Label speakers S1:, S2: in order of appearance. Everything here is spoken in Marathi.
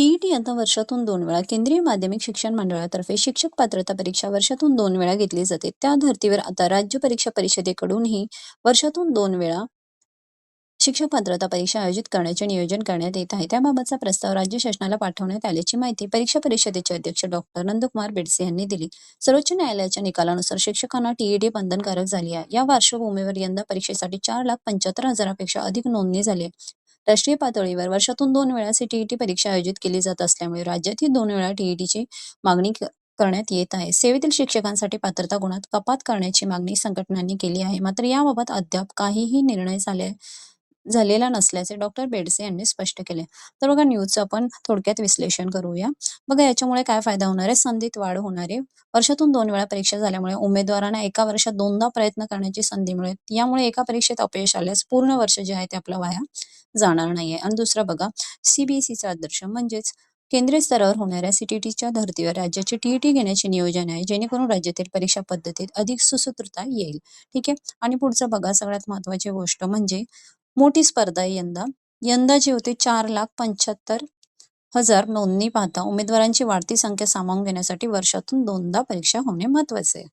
S1: टीईटी आता वर्षातून 2 वेळा केंद्रीय माध्यमिक शिक्षण मंडळातर्फे शिक्षक पात्रता परीक्षा वर्षातून 2 वेळा घेतली जाते. त्या धर्तीवर आता राज्य परीक्षा परिषदेकडूनही वर्षातून 2 वेळा शिक्षक पात्रता परीक्षा आयोजित करण्याचे नियोजन करण्यात येत आहे. त्याबाबतचा प्रस्ताव राज्य शासनाला पाठवण्यात आल्याची माहिती परीक्षा परिषदेचे अध्यक्ष डॉक्टर नंदकुमार बेडसे यांनी दिली. सर्वोच्च न्यायालयाच्या निकालानुसार शिक्षकांना टीईटी बंधनकारक झाली आहे. या पार्श्वभूमीवर यंदा परीक्षेसाठी 4,75,000पेक्षा अधिक नोंदणी झाली आहे. राष्ट्रीय पातळीवर वर्षातून 2 वेळा सीटीईटी परीक्षा आयोजित केली जात असल्यामुळे राज्यातही 2 वेळा टीईटीची मागणी करण्यात येत आहे. सेवेतील शिक्षकांसाठी पात्रता गुणात कपात करण्याची मागणी संघटनांनी केली आहे. मात्र याबाबत अद्याप काहीही निर्णय झालेला नसल्याचे डॉक्टर बेडसे यांनी स्पष्ट केले. तर बघा, न्यूजचं आपण थोडक्यात विश्लेषण करूया. बघा, याच्यामुळे काय फायदा होणार आहे? संधीत वाढ होणार आहे. वर्षातून 2 वेळा परीक्षा झाल्यामुळे उमेदवारांना एका वर्षात 2दा प्रयत्न करण्याची संधी मिळेल. यामुळे एका परीक्षेत अपयश आल्यास पूर्ण वर्ष जे आहे ते आपलं वाया जाणार नाहीये. आणि दुसरं बघा, सीबीएसईचा आदर्श म्हणजेच केंद्रीय स्तरावर होणाऱ्या सीटीईटीच्या धर्तीवर राज्याचे टीईटी घेण्याचे नियोजन आहे, जेणेकरून राज्यातील परीक्षा पद्धतीत अधिक सुसूत्रता येईल. ठीक आहे. आणि पुढचं बघा, सगळ्यात महत्त्वाची गोष्ट म्हणजे मोठी स्पर्धा आहे यंदा. यंदा जी होती 4,75,000 नोंदणी पाहता उमेदवारांची वाढती संख्या सामावून घेण्यासाठी वर्षातून 2दा परीक्षा होणे महत्त्वाचे आहे.